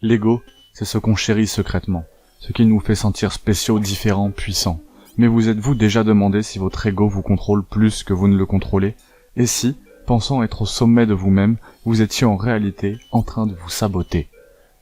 L'ego, c'est ce qu'on chérit secrètement, ce qui nous fait sentir spéciaux, différents, puissants. Mais vous êtes-vous déjà demandé si votre ego vous contrôle plus que vous ne le contrôlez? Et si, pensant être au sommet de vous-même, vous étiez en réalité en train de vous saboter?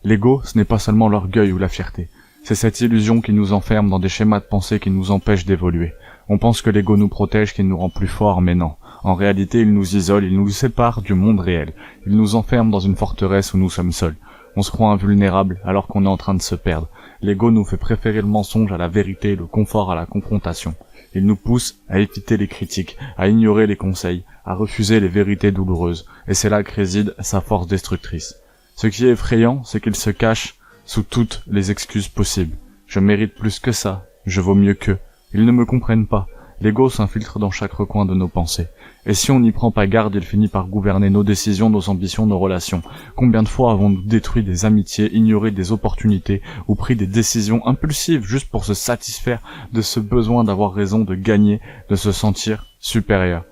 L'ego, ce n'est pas seulement l'orgueil ou la fierté. C'est cette illusion qui nous enferme dans des schémas de pensée qui nous empêchent d'évoluer. On pense que l'ego nous protège, qu'il nous rend plus forts, mais non. En réalité, il nous isole, il nous sépare du monde réel. Il nous enferme dans une forteresse où nous sommes seuls. On se croit invulnérable alors qu'on est en train de se perdre. L'ego nous fait préférer le mensonge à la vérité, le confort à la confrontation. Il nous pousse à éviter les critiques, à ignorer les conseils, à refuser les vérités douloureuses. Et c'est là que réside sa force destructrice. Ce qui est effrayant, c'est qu'il se cache sous toutes les excuses possibles. Je mérite plus que ça, je vaux mieux qu'eux. Ils ne me comprennent pas. L'ego s'infiltre dans chaque recoin de nos pensées. Et si on n'y prend pas garde, il finit par gouverner nos décisions, nos ambitions, nos relations. Combien de fois avons-nous détruit des amitiés, ignoré des opportunités, ou pris des décisions impulsives juste pour se satisfaire de ce besoin d'avoir raison, de gagner, de se sentir supérieur.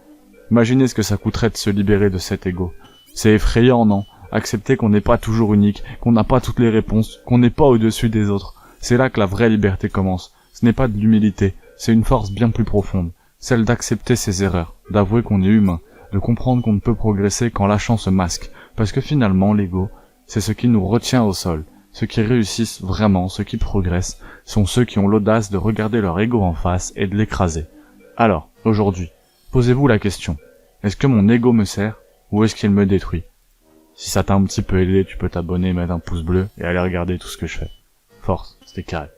Imaginez ce que ça coûterait de se libérer de cet ego. C'est effrayant, non? Accepter qu'on n'est pas toujours unique, qu'on n'a pas toutes les réponses, qu'on n'est pas au-dessus des autres. C'est là que la vraie liberté commence. Ce n'est pas de l'humilité, c'est une force bien plus profonde. Celle d'accepter ses erreurs, d'avouer qu'on est humain, de comprendre qu'on ne peut progresser qu'en lâchant ce masque. Parce que finalement, l'ego, c'est ce qui nous retient au sol. Ceux qui réussissent vraiment, ceux qui progressent, sont ceux qui ont l'audace de regarder leur ego en face et de l'écraser. Alors, aujourd'hui, posez-vous la question. Est-ce que mon ego me sert, ou est-ce qu'il me détruit? Si ça t'a un petit peu aidé, tu peux t'abonner, mettre un pouce bleu et aller regarder tout ce que je fais. Force, c'était carré.